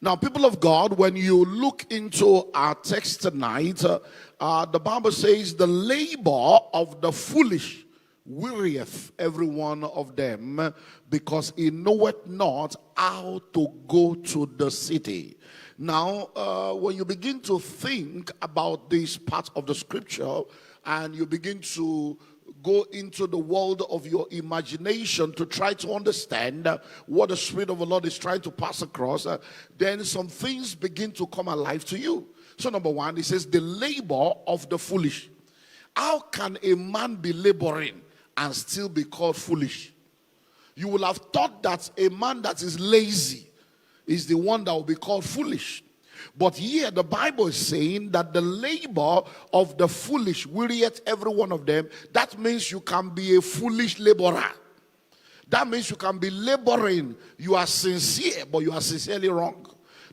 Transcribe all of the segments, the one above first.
Now, people of God, when you look into our text tonight, the Bible says, the labor of the foolish wearieth every one of them, because he knoweth not how to go to the city. Now, when you begin to think about this part of the scripture, and you begin to go into the world of your imagination to try to understand what the Spirit of the Lord is trying to pass across, then some things begin to come alive to you. So number one, it says the labor of the foolish. How can a man be laboring and still be called foolish? You will have thought that a man that is lazy is the one that will be called foolish. But here the Bible is saying that the labor of the foolish wearieth every one of them. That means you can be a foolish laborer. That means you can be laboring. You are sincere, but you are sincerely wrong.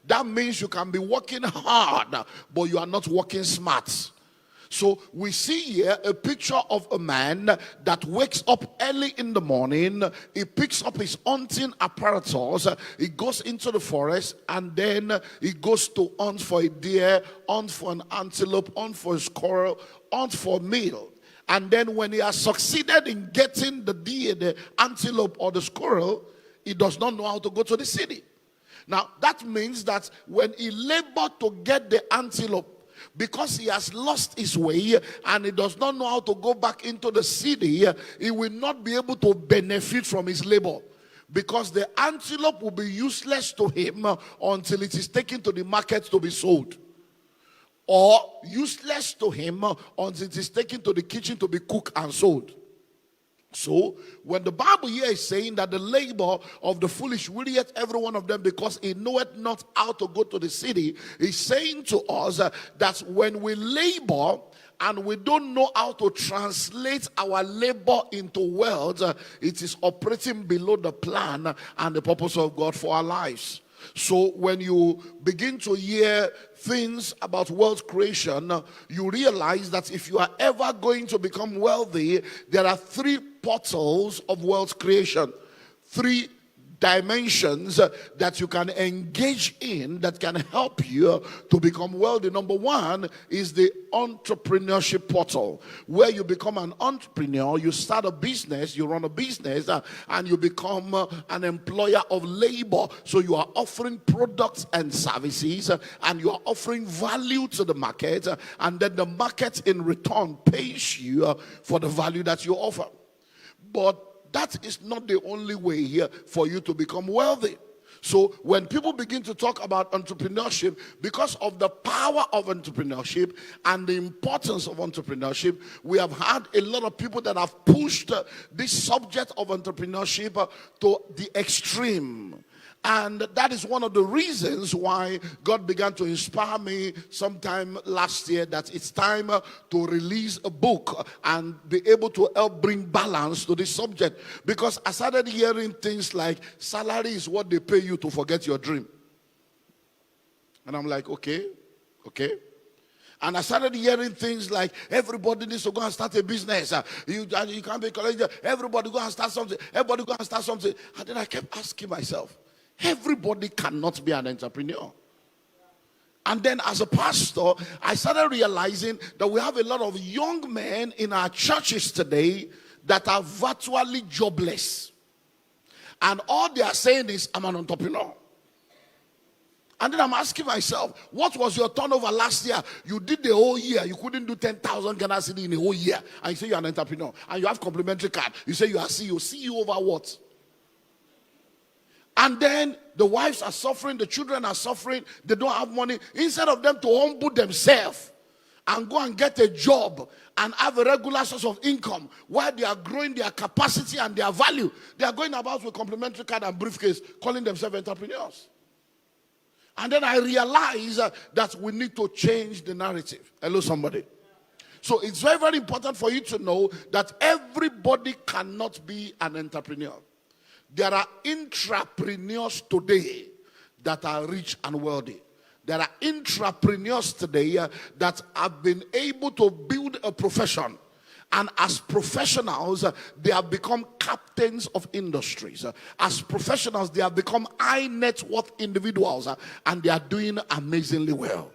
That means you can be working hard, but you are not working smart. So we see here a picture of a man that wakes up early in the morning. He picks up his hunting apparatus. He goes into the forest, and then he goes to hunt for a deer, hunt for an antelope, hunt for a squirrel, hunt for a meal. And then when he has succeeded in getting the deer, the antelope, or the squirrel, he does not know how to go to the city. Now that means that when he labored to get the antelope, because he has lost his way and he does not know how to go back into the city, he will not be able to benefit from his labor, because the antelope will be useless to him until it is taken to the market to be sold, or useless to him until it is taken to the kitchen to be cooked and sold. So when the Bible here is saying that the labor of the foolish wearieth every one of them, because he knoweth not how to go to the city, he's saying to us that when we labor and we don't know how to translate our labor into wealth, it is operating below the plan and the purpose of God for our lives. So when you begin to hear things about wealth creation, you realize that if you are ever going to become wealthy, there are three portals of wealth creation, three dimensions that you can engage in that can help you to become wealthy. Number one is the entrepreneurship portal, where you become an entrepreneur. You start a business, you run a business, and you become an employer of labor. So you are offering products and services, and you are offering value to the market, and then the market in return pays you for the value that you offer. But that is not the only way here for you to become wealthy. So when people begin to talk about entrepreneurship, because of the power of entrepreneurship and the importance of entrepreneurship, we have had a lot of people that have pushed this subject of entrepreneurship to the extreme. And that is one of the reasons why God began to inspire me sometime last year that it's time to release a book and be able to help bring balance to this subject. Because I started hearing things like, salary is what they pay you to forget your dream. And I'm like, okay. And I started hearing things like, everybody needs to go and start a business. You can't be collegiate. Everybody go and start something. Everybody go and start something. And then I kept asking myself, everybody cannot be an entrepreneur. And then as a pastor, I started realizing that we have a lot of young men in our churches today that are virtually jobless. And all they are saying is, I'm an entrepreneur. And then I'm asking myself, what was your turnover last year? You did the whole year. You couldn't do 10,000 Ghana cedi in a whole year. And you say you're an entrepreneur. And you have complimentary card. You say you are CEO. CEO over what? And then the wives are suffering, the children are suffering, they don't have money. Instead of them to humble themselves and go and get a job and have a regular source of income while they are growing their capacity and their value, they are going about with complimentary card and briefcase, calling themselves entrepreneurs. And then I realize that we need to change the narrative. Hello, somebody. So it's very, very important for you to know that everybody cannot be an entrepreneur. There are intrapreneurs today that are rich and wealthy. There are intrapreneurs today that have been able to build a profession And as professionals, they have become captains of industries. As professionals, they have become high net worth individuals, and they are doing amazingly well.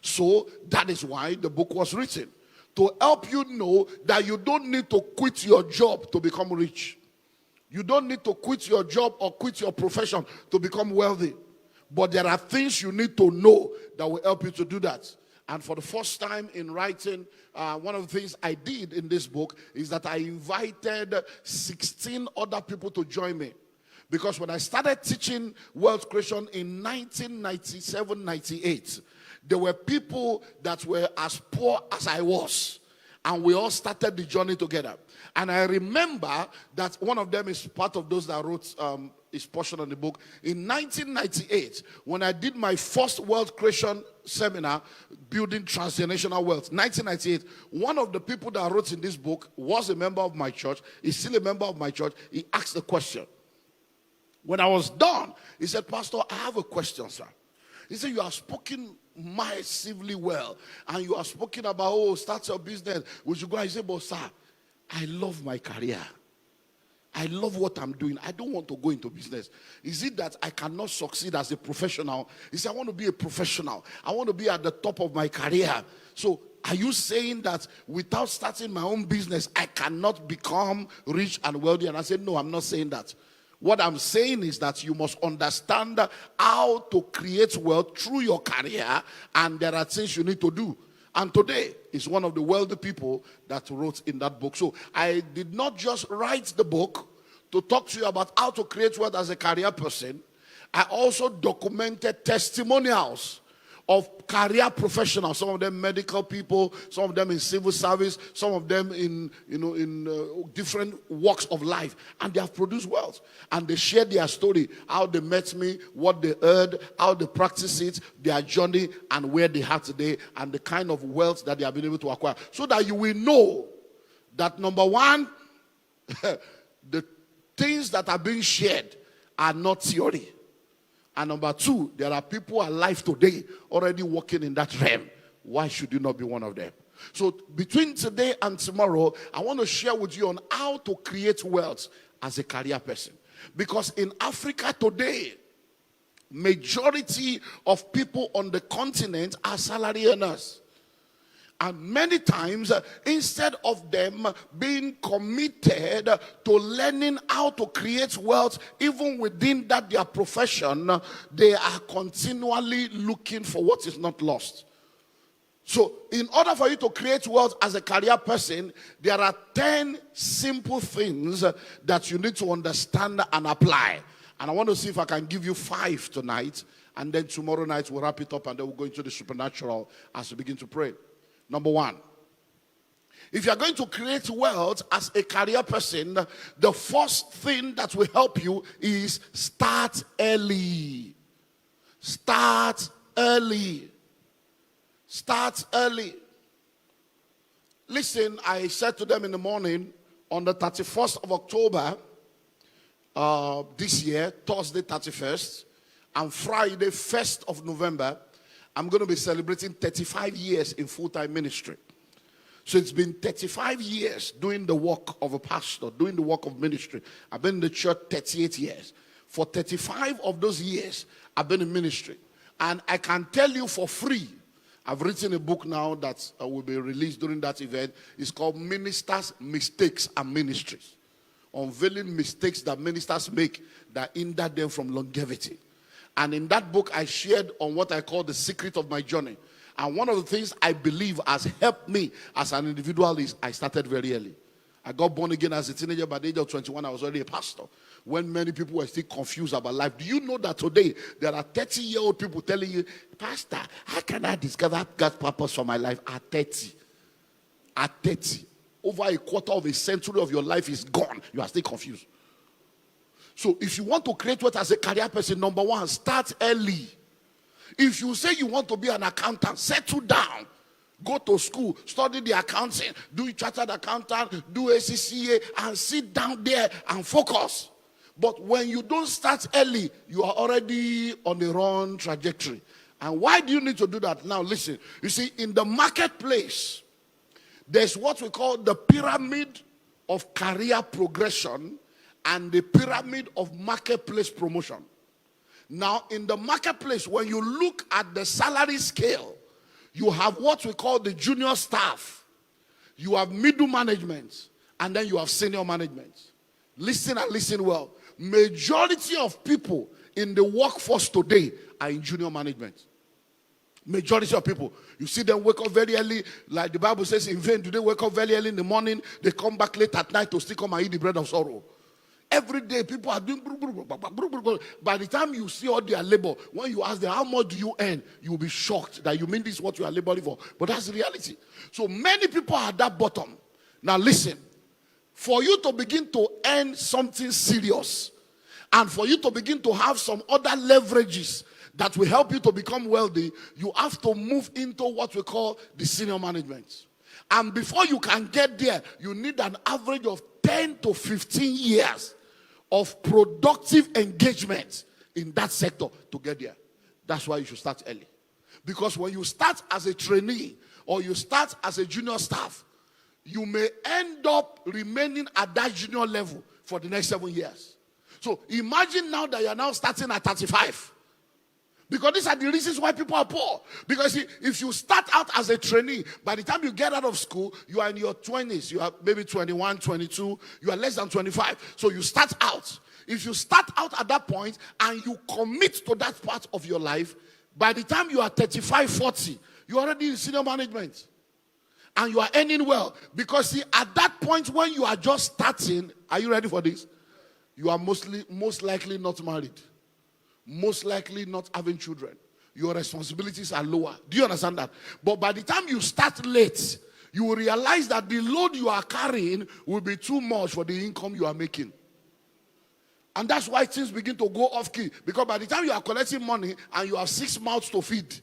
So that is why the book was written, to help you know that you don't need to quit your job to become rich. You don't need to quit your job or quit your profession to become wealthy. But there are things you need to know that will help you to do that. And for the first time in writing, one of the things I did in this book is that I invited 16 other people to join me. Because when I started teaching wealth creation in 1997-98, there were people that were as poor as I was. And we all started the journey together. And I remember that one of them is part of those that wrote his portion on the book. In 1998, when I did my first wealth creation seminar, Building Transgenerational Wealth, 1998, one of the people that wrote in this book was a member of my church. He's still a member of my church. He asked a question. When I was done, he said, Pastor, I have a question, sir. He said, you are spoken massively well. And you are spoken about, start your business. We should go. I said, but sir, I love my career. I love what I'm doing. I don't want to go into business. Is it that I cannot succeed as a professional? He said, I want to be a professional. I want to be at the top of my career. So are you saying that without starting my own business, I cannot become rich and wealthy? And I said, no, I'm not saying that. What I'm saying is that you must understand how to create wealth through your career, and there are things you need to do. And today is one of the wealthy people that wrote in that book. So I did not just write the book to talk to you about how to create wealth as a career person. I also documented testimonials of career professionals, some of them medical people, some of them in civil service, some of them in different walks of life, and they have produced wealth. And they share their story, how they met me, what they heard, how they practice it, their journey, and where they are today, and the kind of wealth that they have been able to acquire, so that you will know that, number one, the things that are being shared are not theory. And number two, there are people alive today already working in that realm. Why should you not be one of them? So between today and tomorrow, I want to share with you on how to create wealth as a career person. Because in Africa today, majority of people on the continent are salary earners. And many times, instead of them being committed to learning how to create wealth, even within that their profession, they are continually looking for what is not lost. So, in order for you to create wealth as a career person, there are 10 simple things that you need to understand and apply. And I want to see if I can give you 5 tonight. And then tomorrow night we'll wrap it up, and then we'll go into the supernatural as we begin to pray. Number one, if you are going to create wealth as a career person, the first thing that will help you is start early. Start early. Start early. Listen, I said to them in the morning, on the 31st of October this year, Thursday 31st, and Friday 1st of November, I'm going to be celebrating 35 years in full-time ministry. So it's been 35 years doing the work of a pastor, doing the work of ministry. I've been in the church 38 years. For 35 of those years, I've been in ministry. And I can tell you for free, I've written a book now that will be released during that event. It's called Ministers, Mistakes, and Ministries. Unveiling mistakes that ministers make that hinder them from longevity. And in that book, I shared on what I call the secret of my journey. And one of the things I believe has helped me as an individual is I started very early. I got born again as a teenager. By the age of 21, I was already a pastor. When many people were still confused about life. Do you know that today there are 30-year-old people telling you, Pastor, how can I discover God's purpose for my life at 30? At 30. Over a quarter of a century of your life is gone. You are still confused. So if you want to create wealth as a career person, number one, start early. If you say you want to be an accountant, settle down. Go to school, study the accounting, do a chartered accountant, do ACCA, and sit down there and focus. But when you don't start early, you are already on the wrong trajectory. And why do you need to do that? Now listen, you see, in the marketplace, There's what we call the pyramid of career progression and the pyramid of marketplace promotion. Now, in the marketplace, when you look at the salary scale, you have what we call the junior staff, you have middle management, and then you have senior management. Listen and listen well. Majority of people in the workforce today are in junior management. Majority of people. You see them wake up very early, like the Bible says, in vain do they wake up very early in the morning, they come back late at night to still come and eat the bread of sorrow. Every day people are doing. By the time you see all their labor, when you ask them how much do you earn, you will be shocked that you mean this is what you are laboring for. But that's the reality. So many people are at that bottom. Now listen, for you to begin to earn something serious, and for you to begin to have some other leverages that will help you to become wealthy, you have to move into what we call the senior management. And before you can get there, you need an average of 10 to 15 years of productive engagement in that sector to get there. That's why you should start early. Because when you start as a trainee or you start as a junior staff, you may end up remaining at that junior level for the next 7 years. So imagine now that you are now starting at 35. Because these are the reasons why people are poor. Because if you start out as a trainee, by the time you get out of school, you are in your 20s. You are maybe 21, 22. You are less than 25. So you start out. If you start out at that point and you commit to that part of your life, by the time you are 35, 40, you are already in senior management. And you are earning well. Because see, at that point when you are just starting, are you ready for this? You are most likely not married. Most likely not having children. Your responsibilities are lower. Do you understand that? But by the time you start late, you will realize that the load you are carrying will be too much for the income you are making. And that's why things begin to go off key. Because by the time you are collecting money and you have 6 mouths to feed,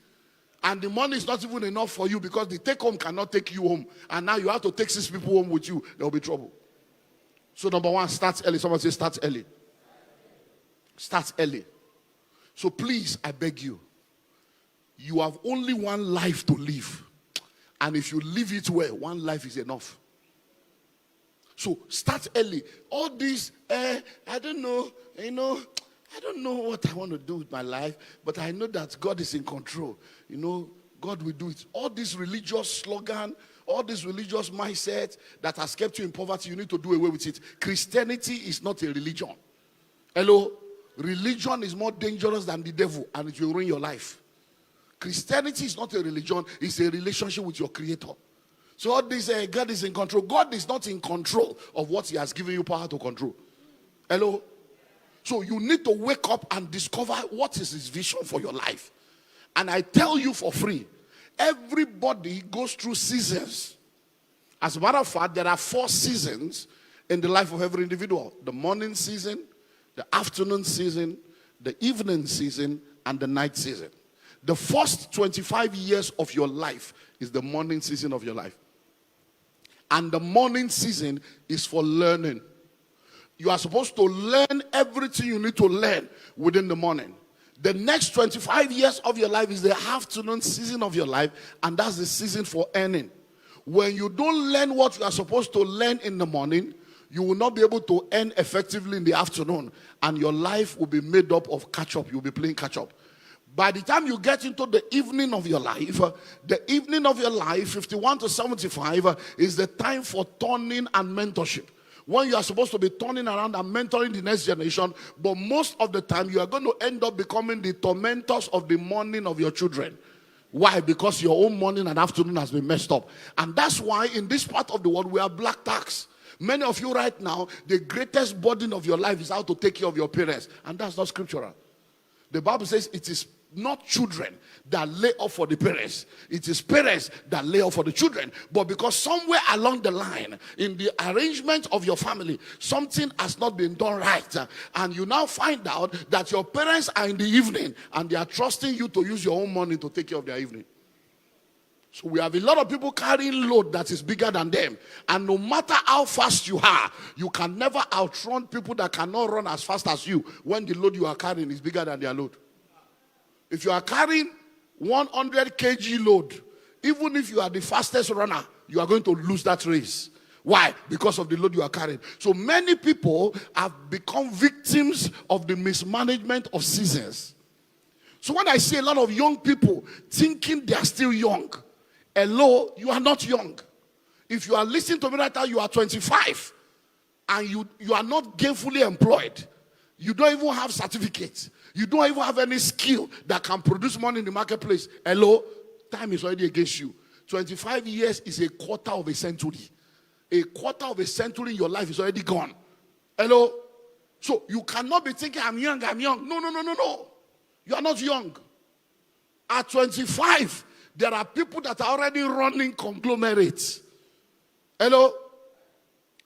and the money is not even enough for you because the take home cannot take you home, and now you have to take 6 people home with you, there will be trouble. So number one, start early. Someone say start early. Start early. So please, I beg you, you have only one life to live. And if you live it well, one life is enough. So start early. All this, I don't know, I don't know what I want to do with my life, but I know that God is in control. God will do it. All this religious slogan, all this religious mindset that has kept you in poverty, you need to do away with it. Christianity is not a religion. Hello? Religion is more dangerous than the devil, and it will ruin your life. Christianity is not a religion, it's a relationship with your Creator. So all this, God is in control. God is not in control of what He has given you power to control. Hello? So you need to wake up and discover what is His vision for your life. And I tell you for free, everybody goes through seasons. As a matter of fact, there are 4 seasons in the life of every individual. The morning season, the afternoon season, the evening season, and the night season. The first 25 years of your life is the morning season of your life. And the morning season is for learning. You are supposed to learn everything you need to learn within the morning. The next 25 years of your life is the afternoon season of your life, and that's the season for earning. When you don't learn what you are supposed to learn in the morning, you will not be able to earn effectively in the afternoon, and your life will be made up of catch-up. You'll be playing catch-up. By the time you get into the evening of your life, 51 to 75, is the time for turning and mentorship. When you are supposed to be turning around and mentoring the next generation, but most of the time you are going to end up becoming the tormentors of the morning of your children. Why? Because your own morning and afternoon has been messed up. And that's why in this part of the world we have black tax. Many of you right now, the greatest burden of your life is how to take care of your parents. And that's not scriptural. The Bible says it is not children that lay up for the parents. It is parents that lay up for the children. But because somewhere along the line, in the arrangement of your family, something has not been done right. And you now find out that your parents are in the evening and they are trusting you to use your own money to take care of their evening. So we have a lot of people carrying load that is bigger than them. And no matter how fast you are, you can never outrun people that cannot run as fast as you when the load you are carrying is bigger than their load. If you are carrying 100 kg load, even if you are the fastest runner, you are going to lose that race. Why? Because of the load you are carrying. So many people have become victims of the mismanagement of seasons. So when I see a lot of young people thinking they are still young, hello, you are not young. If you are listening to me right now, you are 25 and you are not gainfully employed. You don't even have certificates. You don't even have any skill that can produce money in the marketplace. Hello, time is already against you. 25 years is a quarter of a century. A quarter of a century in your life is already gone. Hello? So you cannot be thinking, I'm young. No. You are not young. At 25, there are people that are already running conglomerates. Hello?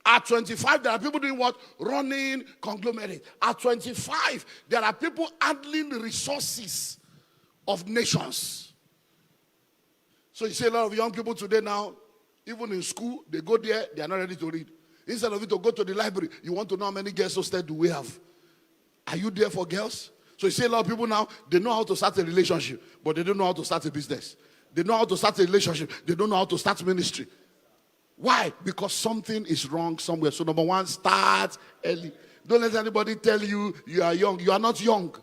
At 25, there are people doing what? Running conglomerates. At 25, there are people handling the resources of nations. So you see a lot of young people today now, even in school, they go there, they are not ready to read. Instead of it to go to the library, you want to know how many girls hosted do we have. Are you there for girls? So you see a lot of people now, they know how to start a relationship, but they don't know how to start a business. They know how to start a relationship, they don't know how to start ministry. Why? Because something is wrong somewhere. So number one, start early. Don't let anybody tell you you are young. You are not young.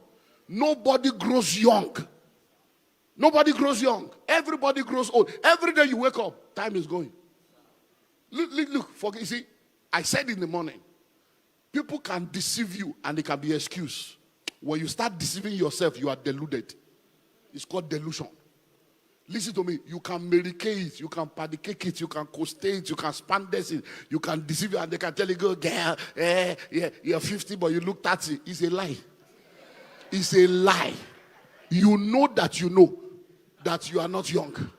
Nobody grows young. Nobody grows young. Everybody grows old. Every day you wake up, time is going. Look. You see, I said in the morning, people can deceive you and it can be excuse. When you start deceiving yourself, you are deluded. It's called delusion. Listen to me. You can medicate it, you can padicate it, you can costate it, you can spandex it, you can deceive you, and they can tell you, girl, you're 50, but you look 30. It's a lie. It's a lie. You know that you are not young.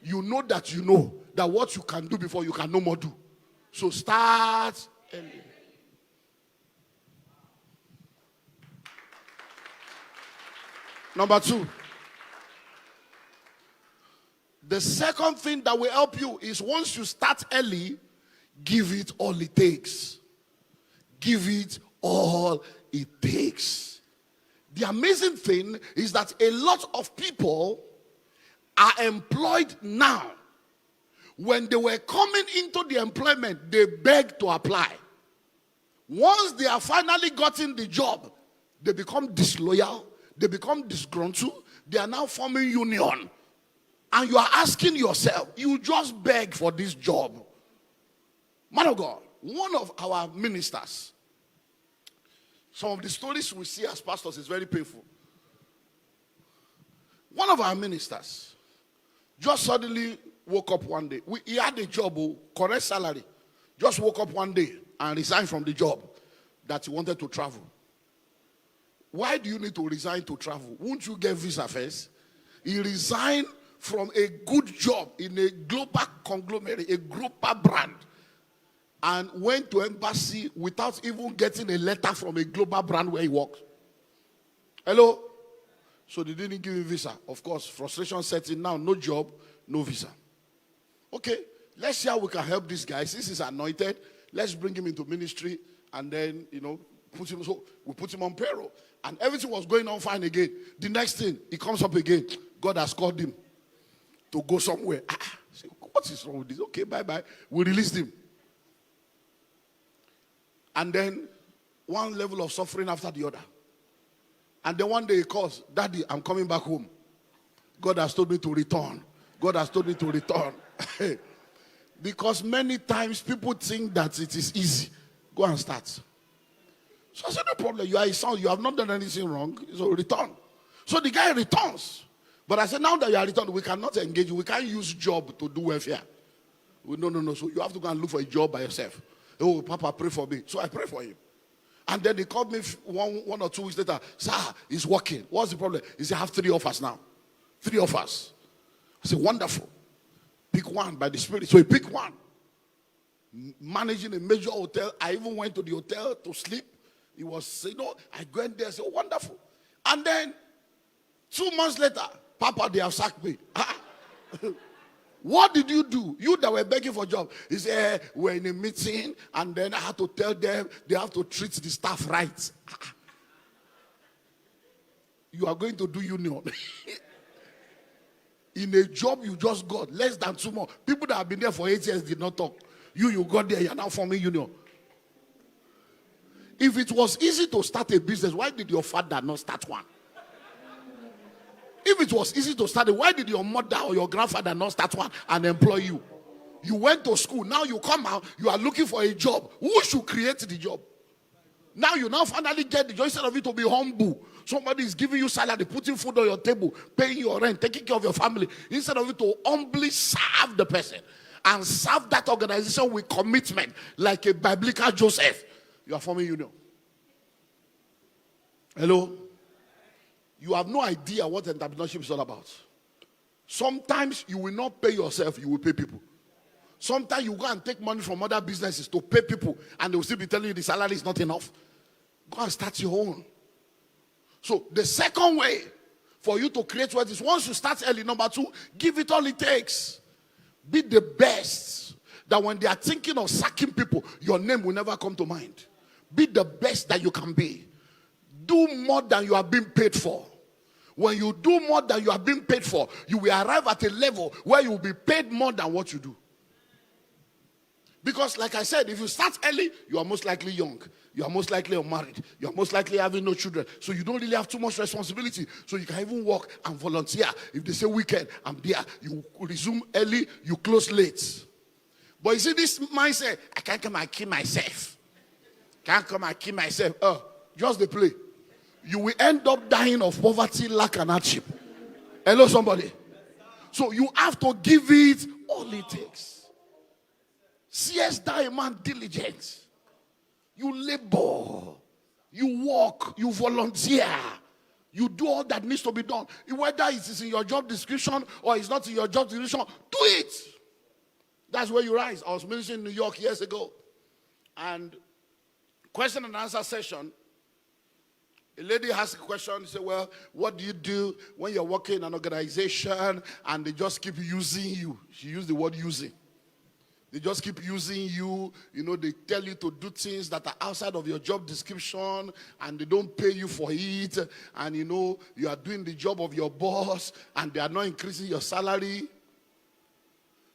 You know that what you can do before you can no more do. So start early. Number two. The second thing that will help you is once you start early, give it all it takes. Give it all it takes. The amazing thing is that a lot of people are employed now. When they were coming into the employment, they begged to apply. Once they have finally gotten the job, they become disloyal, they become disgruntled, they are now forming union. And you are asking yourself, you just beg for this job. Man of God, one of our ministers, some of the stories we see as pastors is very painful. One of our ministers just suddenly woke up one day. He had a job, correct salary. Just woke up one day and resigned from the job that he wanted to travel. Why do you need to resign to travel? Won't you get visa first? He resigned from a good job in a global conglomerate, a global brand, and went to embassy without even getting a letter from a global brand where he works. Hello? So they didn't give him visa. Of course, frustration sets in now. No job, no visa. Okay, let's see how we can help this guy. Since he's anointed, let's bring him into ministry and then, put him. So we put him on payroll. And everything was going on fine again. The next thing, he comes up again. God has called him to go somewhere. What is wrong with this? Okay, bye-bye. We released him. And then one level of suffering after the other. And then one day he calls, Daddy, I'm coming back home. God has told me to return. God has told me to return. Because many times people think that it is easy. Go and start. So I said, no problem. You are his son. You have not done anything wrong. So return. So the guy returns. But I said, now that you are returned, we cannot engage you. We can't use job to do welfare. No. So you have to go and look for a job by yourself. Oh, Papa, pray for me. So I pray for him. And then he called me one or 2 weeks later. Sir, he's working. What's the problem? He said, I have 3 offers now. 3 offers. I said, wonderful. Pick one by the Spirit. So he picked one. Managing a major hotel. I even went to the hotel to sleep. He was, I went there. I said, wonderful. And then 2 months later, Papa, they have sacked me. What did you do? You that were begging for a job. He said, we're in a meeting, and then I had to tell them they have to treat the staff right. You are going to do union. in a job you just got, less than 2 months. People that have been there for 8 years did not talk. You got there, you're now forming union. If it was easy to start a business, why did your father not start one? If it was easy to start it, why did your mother or your grandfather not start one and employ you? You went to school, now you come out, you are looking for a job. Who should create the job? Now you finally get the job. Instead of it to be humble, somebody is giving you salary, putting food on your table, paying your rent, taking care of your family. Instead of it to humbly serve the person and serve that organization with commitment, like a biblical Joseph, you are forming union. Hello? You have no idea what entrepreneurship is all about. Sometimes you will not pay yourself, you will pay people. Sometimes you go and take money from other businesses to pay people, and they will still be telling you the salary is not enough. Go and start your own. So the second way for you to create wealth is, once you start early, number 2, give it all it takes. Be the best, that when they are thinking of sacking people, your name will never come to mind. Be the best that you can be. Do more than you are being paid for. When you do more than you are being paid for, you will arrive at a level where you will be paid more than what you do. Because like I said, if you start early, you are most likely young. You are most likely unmarried. You are most likely having no children. So you don't really have too much responsibility. So you can even work and volunteer. If they say weekend, I'm there. You resume early, you close late. But you see this mindset, I can't come and kill myself. Can't come and kill myself. Just the play. You will end up dying of poverty, lack, and hardship. Hello, somebody. So you have to give it all it takes. Seest thou a man diligent? You labor, you work, you volunteer, you do all that needs to be done. Whether it is in your job description or it's not in your job description, do it. That's where you rise. I was ministering in New York years ago, and question and answer session, a lady asked a question. She said, well, what do you do when you're working in an organization and they just keep using you? She used the word using. They just keep using you. They tell you to do things that are outside of your job description, and they don't pay you for it. And you are doing the job of your boss, and they are not increasing your salary.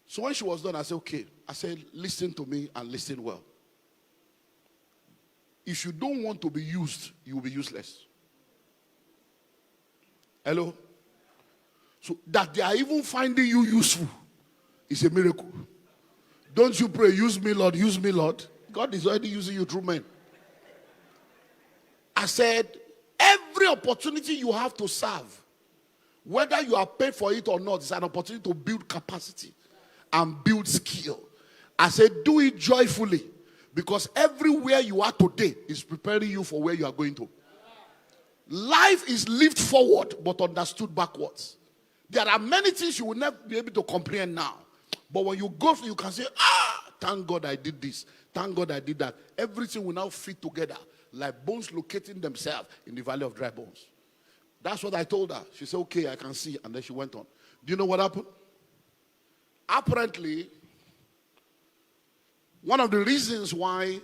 So when she was done, I said, okay. I said, listen to me and listen well. If you don't want to be used, you will be useless. Hello? So that they are even finding you useful is a miracle. Don't you pray, use me, Lord, use me, Lord. God is already using you through men. I said, every opportunity you have to serve, whether you are paid for it or not, is an opportunity to build capacity and build skill. I said, do it joyfully, because everywhere you are today is preparing you for where you are going to. Life is lived forward but understood backwards. There are many things you will never be able to comprehend now. But when you go through, you can say, thank God I did this. Thank God I did that. Everything will now fit together like bones locating themselves in the valley of dry bones. That's what I told her. She said, okay, I can see. And then she went on. Do you know what happened? Apparently, one of the reasons why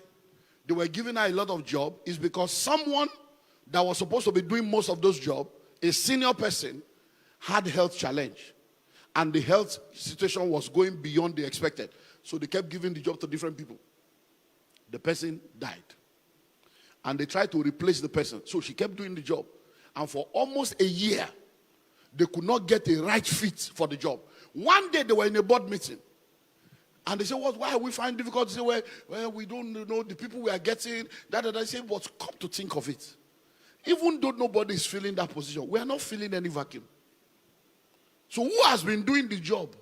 they were giving her a lot of job is because someone that was supposed to be doing most of those jobs, a senior person, had health challenge. And the health situation was going beyond the expected. So they kept giving the job to different people. The person died. And they tried to replace the person. So she kept doing the job. And for almost a year, they could not get a right fit for the job. One day they were in a board meeting. And they said, why are we finding it difficult? They said, well, we don't know the people we are getting. They said, but come to think of it. Even though nobody is filling that position, we are not filling any vacuum. So who has been doing the job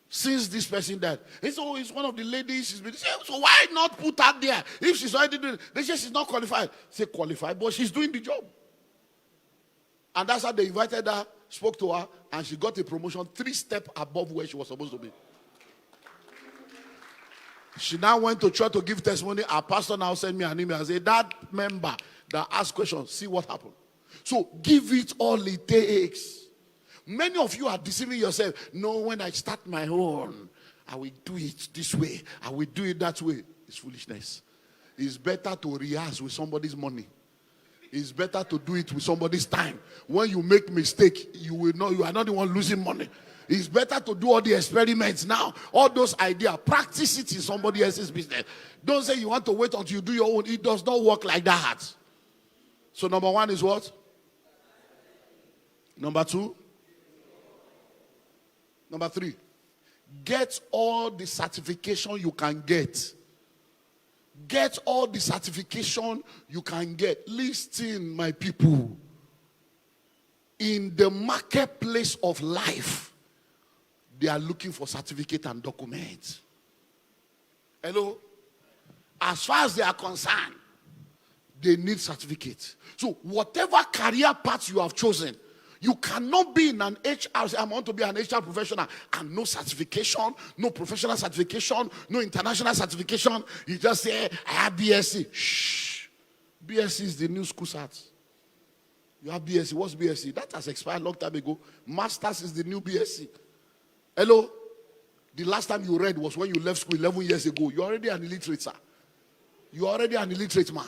since this person died? It's one of the ladies. She's been saying, so why not put her there? If she's already doing it, they say she's not qualified. Say qualified, but she's doing the job. And that's how they invited her, spoke to her, and she got a promotion 3 steps above where she was supposed to be. She now went to church to give testimony. Our pastor now sent me an email and said, that member that asked questions, see what happened. So give it all it takes. Many of you are deceiving yourself. No, when I start my own, I will do it this way. I will do it that way. It's foolishness. It's better to rehearse with somebody's money. It's better to do it with somebody's time. When you make mistake, you will know you are not the one losing money. It's better to do all the experiments now. All those ideas, practice it in somebody else's business. Don't say you want to wait until you do your own. It does not work like that. So number one is what? Number two? Number three. Get all the certification you can get. Get all the certification you can get. Listen, my people. In the marketplace of life, they are looking for certificate and documents. Hello? As far as they are concerned, they need certificates. So whatever career path you have chosen, you cannot be in an HR, say, I want to be an HR professional, and no certification, no professional certification, no international certification. You just say, I have BSc. Shh. BSc is the new school cert. You have BSc. What's BSc? That has expired a long time ago. Masters is the new BSc. Hello? The last time you read was when you left school 11 years ago. You're already an illiterate, sir. You're already an illiterate man.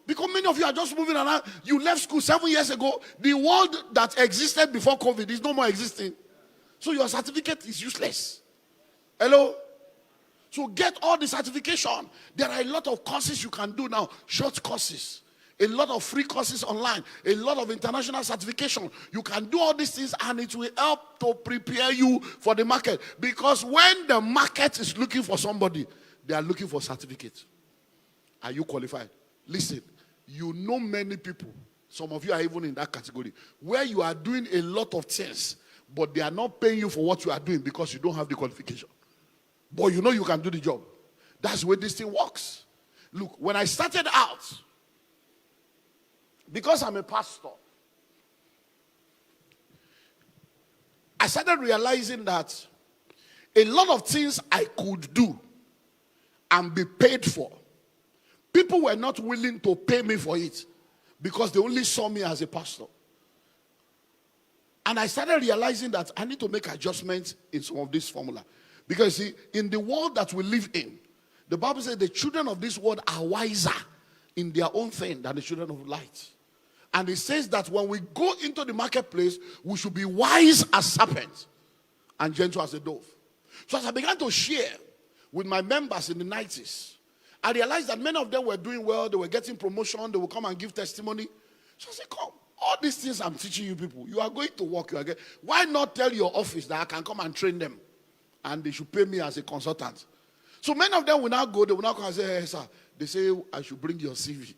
Because many of you are just moving around. You left school 7 years ago. The world that existed before COVID is no more existing. So your certificate is useless. Hello? So get all the certification. There are a lot of courses you can do now. Short courses. A lot of free courses online. A lot of international certification. You can do all these things and it will help to prepare you for the market. Because when the market is looking for somebody, they are looking for certificates. Are you qualified? Listen, you know many people, some of you are even in that category, where you are doing a lot of things, but they are not paying you for what you are doing because you don't have the qualification. But you know you can do the job. That's the way this thing works. Look, when I started out, because I'm a pastor, I started realizing that a lot of things I could do and be paid for, people were not willing to pay me for it because they only saw me as a pastor. And I started realizing that I need to make adjustments in some of this formula. Because see, in the world that we live in, the Bible says the children of this world are wiser in their own thing than the children of light. And it says that when we go into the marketplace, we should be wise as serpents and gentle as a dove. So as I began to share with my members in the 90s, I realized that many of them were doing well. They were getting promotion. They would come and give testimony. So I said, come, all these things I'm teaching you people, you are going to work. Why not tell your office that I can come and train them? And they should pay me as a consultant. So many of them will now go. They will now come and say, hey, sir. They say, I should bring your CV.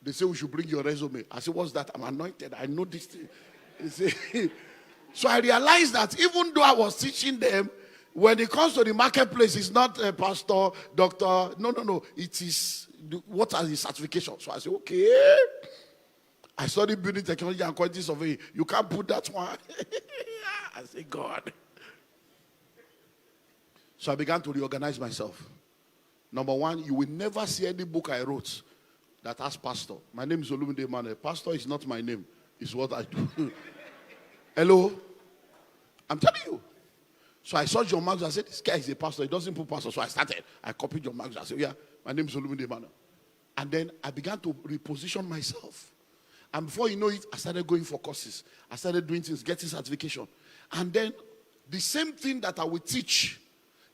They say, we should bring your resume. I say, what's that? I'm anointed. I know this thing. They say, so I realized that even though I was teaching them, when it comes to the marketplace, it's not a pastor, doctor. No. It is, what are the certifications? So I say, okay. I studied building technology and quantity surveying. You can't put that one. I say, God. So I began to reorganize myself. Number one, you will never see any book I wrote that has pastor. My name is Olumide Emmanuel. Pastor is not my name. It's what I do. Hello? I'm telling you. So I saw John Marks. I said, this guy is a pastor. He doesn't put pastor. So I started. I copied John Marks. I said, yeah, my name is Olumide Emmanuel. And then I began to reposition myself. And before you know it, I started going for courses. I started doing things, getting certification. And then the same thing that I would teach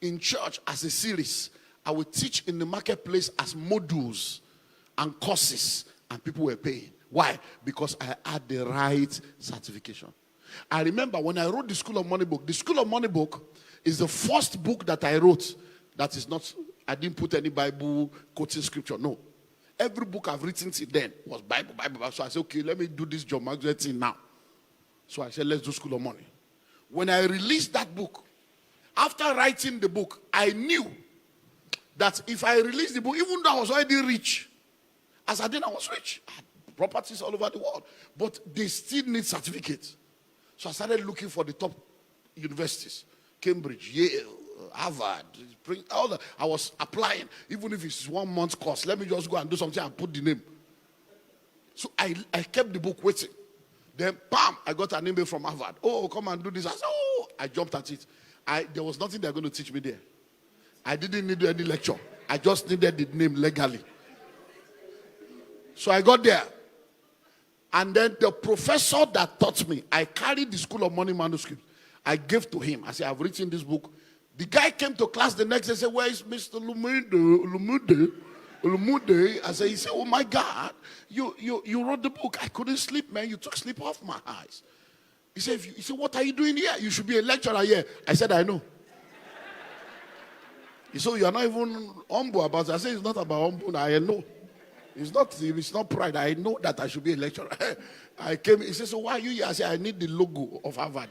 in church as a series, I would teach in the marketplace as modules and courses. And people were paying. Why? Because I had the right certification. I remember when I wrote the School of Money book. The School of Money book is the first book that I wrote that is not, I didn't put any Bible quoting scripture. No. Every book I've written till then was Bible. So I said, okay, let me do this John Maxwell thing now. So I said, let's do School of Money. When I released that book, after writing the book, I knew that if I released the book, even though I was already rich, as I did, I was rich. I had properties all over the world. But they still need certificates. So I started looking for the top universities. Cambridge, Yale, Harvard. All that. I was applying. Even if it's 1 month course, let me just go and do something and put the name. So I kept the book waiting. Then, bam, I got an email from Harvard. Oh, come and do this. I said, oh, I jumped at it. There was nothing they were going to teach me there. I didn't need any lecture. I just needed the name legally. So I got there. And then the professor that taught me, I carried the School of Money manuscript. I gave to him. I said, I've written this book. The guy came to class the next day and said, where is Mr. Olumide? I said, he said, oh my God, you wrote the book. I couldn't sleep, man. You took sleep off my eyes. He said, what are you doing here? You should be a lecturer here. I said, I know. He said, you are not even humble about it. I said, it's not about humble. I know. It's not pride. I know that I should be a lecturer. I came, he said, so why are you here? I said, I need the logo of Harvard.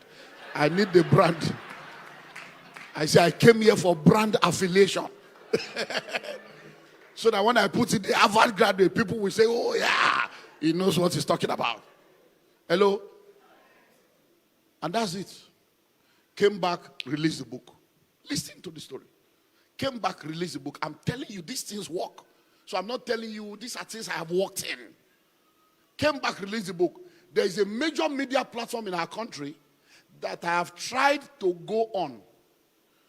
I need the brand. I said, I came here for brand affiliation. So that when I put it, the Harvard graduate, people will say, oh yeah, he knows what he's talking about. Hello? And that's it. Came back, released the book. Listen to the story. Came back, released the book. I'm telling you, these things work. So I'm not telling you, these are things I have worked in. Came back, released the book. There is a major media platform in our country that I have tried to go on.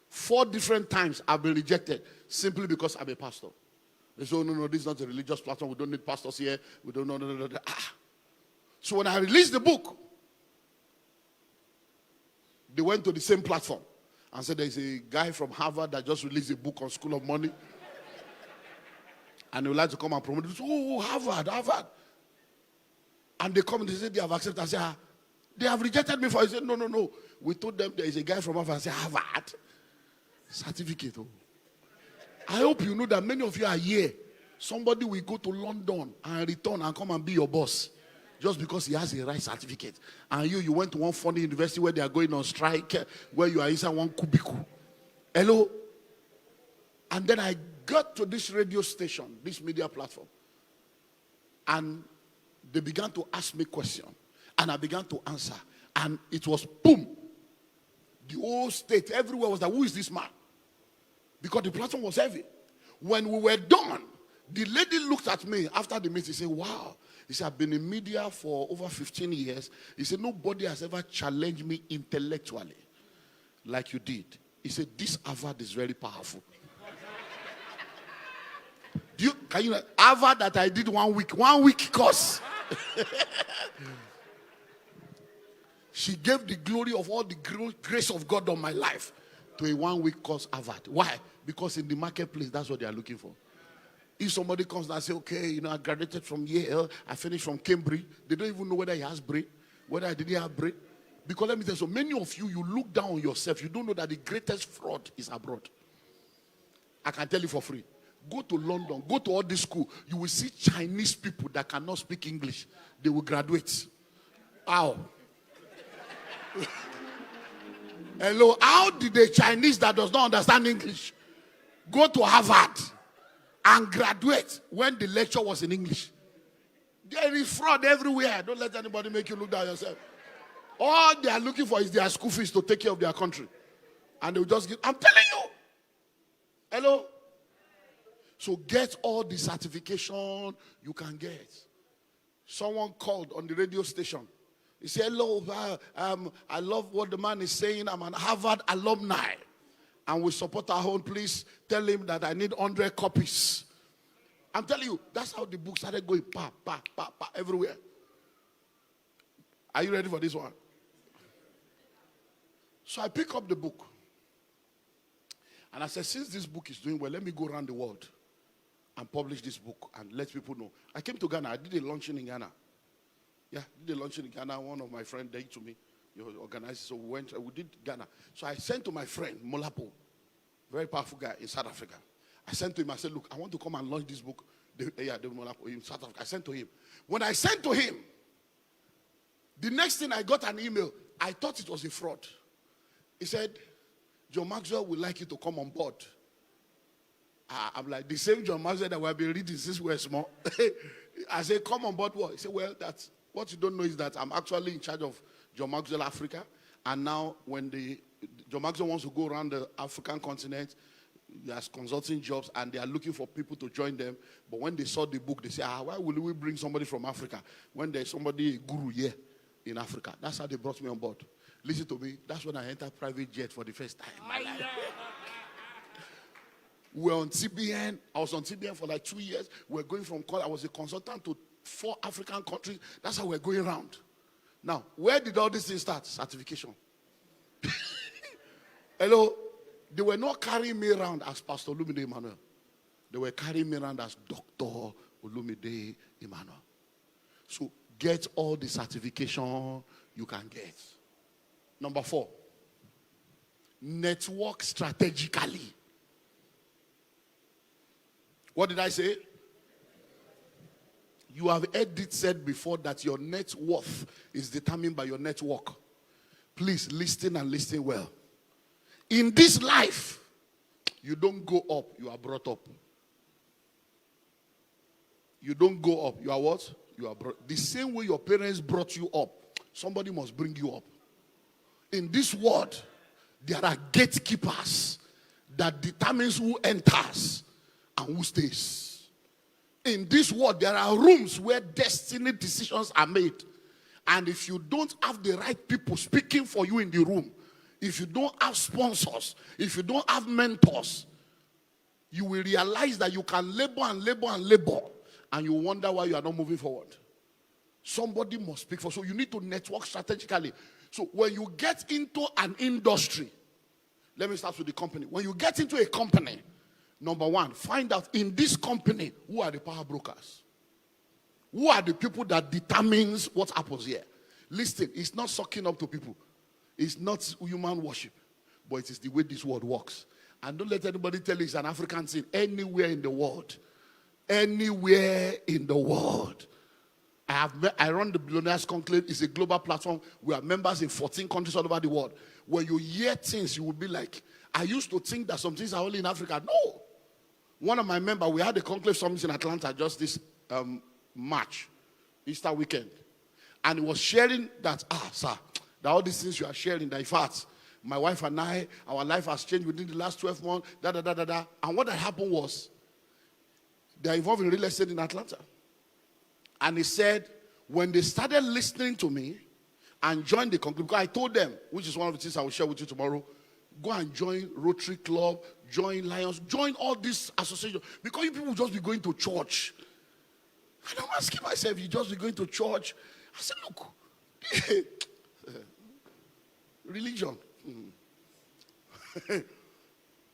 4 different times I've been rejected simply because I'm a pastor. They say, oh, no, this is not a religious platform. We don't need pastors here. We don't know. No. So when I released the book, they went to the same platform and said, there's a guy from Harvard that just released a book on School of Money. And they would like to come and promote it. Oh, Harvard. And they come and they say they have accepted. I say, they have rejected me for it. I said, no. We told them there is a guy from Harvard. I said, Harvard? Certificate. Oh. I hope you know that many of you are here. Somebody will go to London and return and come and be your boss. Just because he has a right certificate. And you went to one funny university where they are going on strike, where you are inside one cubicle. Hello? And then I got to this radio station, this media platform. And they began to ask me questions. And I began to answer. And it was boom. The whole state, everywhere was like, who is this man? Because the platform was heavy. When we were done, the lady looked at me after the meeting and said, wow. He said, I've been in media for over 15 years. He said, nobody has ever challenged me intellectually like you did. He said, this Harvard is very powerful. Can you Harvard that I did 1 week course. She gave the glory of all the grace of God on my life to a 1 week course Harvard. Why? Because in the marketplace, that's what they are looking for. If somebody comes and says, okay, I graduated from Yale, I finished from Cambridge, they don't even know whether he has brain, whether I didn't have brain. Because let me tell you, so many of you look down on yourself. You don't know that the greatest fraud is abroad. I can tell you for free. Go to London, go to all this school. You will see Chinese people that cannot speak English. They will graduate. How? Hello, how did the Chinese that does not understand English go to Harvard and graduate when the lecture was in English? There is fraud everywhere. Don't let anybody make you look down yourself. All they are looking for is their school fees to take care of their country. And they will just give, I'm telling you. Hello? So get all the certification you can get. Someone called on the radio station. He said, hello, I love what the man is saying. I'm an Harvard alumni. And we support our own. Please tell him that I need 100 copies. I'm telling you, that's how the book started going, everywhere. Are you ready for this one? So I pick up the book. And I said, since this book is doing well, let me go around the world and publish this book and let people know. I came to Ghana. I did a launching in Ghana. Yeah, did a launching in Ghana. One of my friends there to me. You organized. So we did Ghana. So I sent to my friend, Molapo, very powerful guy in South Africa. I sent to him. I said, look, I want to come and launch this book. The Molapo in South Africa. I sent to him. When I sent to him, the next thing I got an email. I thought it was a fraud. He said, John Maxwell would like you to come on board. I'm like, the same John Maxwell that we have been reading since we were small. I said, come on board what? He said, well, that's what you don't know is that I'm actually in charge of John Maxwell Africa. And now when John Maxwell wants to go around the African continent, he has consulting jobs and they are looking for people to join them. But when they saw the book, they say, why will we bring somebody from Africa when there's somebody, a guru here in Africa? That's how they brought me on board. Listen to me. That's when I entered private jet for the first time in my life. We were on TBN. I was on TBN for like 2 years. We were going from, I was a consultant to 4 African countries. That's how we're going around. Now, where did all these things start? Certification. Hello? They were not carrying me around as Pastor Olumide Emmanuel. They were carrying me around as Dr. Olumide Emmanuel. So get all the certification you can get. Number 4, network strategically. What did I say? You have heard it said before that your net worth is determined by your network. Please listen and listen well. In this life, you don't go up, you are brought up. You don't go up, you are what? You are brought. The same way your parents brought you up, somebody must bring you up. In this world, there are gatekeepers that determines who enters and who stays. In this world, there are rooms where destiny decisions are made. And if you don't have the right people speaking for you in the room, if you don't have sponsors, if you don't have mentors, you will realize that you can labor and labor and labor, and you wonder why you are not moving forward. Somebody must speak for. So you need to network strategically. So when you get into an industry, let me start with the company. When you get into a company, number 1, find out in this company, who are the power brokers? Who are the people that determines what happens here? Listen, it's not sucking up to people. It's not human worship. But it is the way this world works. And don't let anybody tell you it's an African thing. Anywhere in the world. Anywhere in the world. I run the Billionaires Conclave. It's a global platform. We are members in 14 countries all over the world. When you hear things, you will be like, I used to think that some things are only in Africa. No. One of my members, we had a Conclave summit in Atlanta just this March, Easter weekend. And he was sharing that, sir, that all these things you are sharing, that in fact, my wife and I, our life has changed within the last 12 months, And what had happened was, they are involved in real estate in Atlanta. And he said, when they started listening to me and joined the Conclave, because I told them, which is one of the things I will share with you tomorrow, go and join Rotary Club, join Lions, join all these associations. Because you people will just be going to church. And I'm asking myself, you just be going to church? I said, look, religion.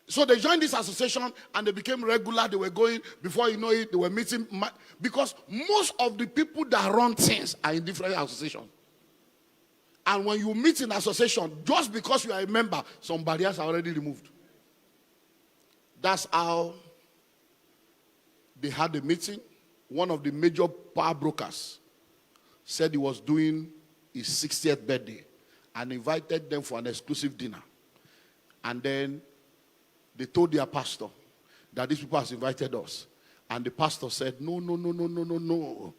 So they joined this association and they became regular. They were going, before you know it, they were meeting. Because most of the people that run things are in different associations. And when you meet in association, just because you are a member, some barriers are already removed. That's how they had a meeting. One of the major power brokers said he was doing his 60th birthday and invited them for an exclusive dinner. And then they told their pastor that these people have invited us. And the pastor said, no.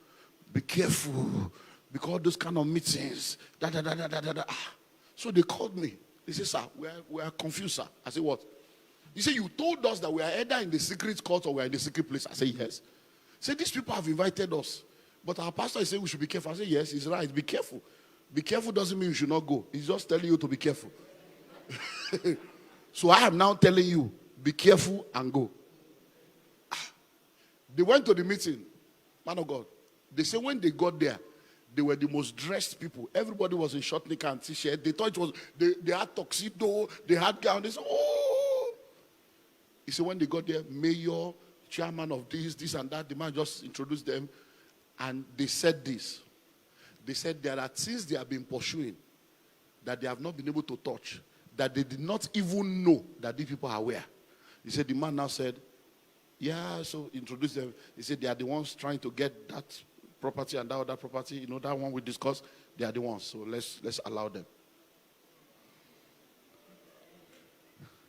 Be careful. Because those kind of meetings, So they called me. They said, sir, we are confused, sir. I said, what? He said, you told us that we are either in the secret court or we are in the secret place. I said, yes. He said, these people have invited us. But our pastor is saying we should be careful. I said, yes, he's right. Be careful. Be careful doesn't mean you should not go. He's just telling you to be careful. So I am now telling you, be careful and go. They went to the meeting. Man of God. They say when they got there, they were the most dressed people. Everybody was in short knicker and t-shirt. They thought it was, they had tuxedo, they had gown. They said, oh. He said when they got there, mayor, chairman of this and that, the man just introduced them. And they said this. They said there are things they have been pursuing that they have not been able to touch, that they did not even know that these people are aware. He said, the man now said, yeah, so introduced them. He said, they are the ones trying to get that property and that other property. You know, that one we discussed, they are the ones. So let's allow them.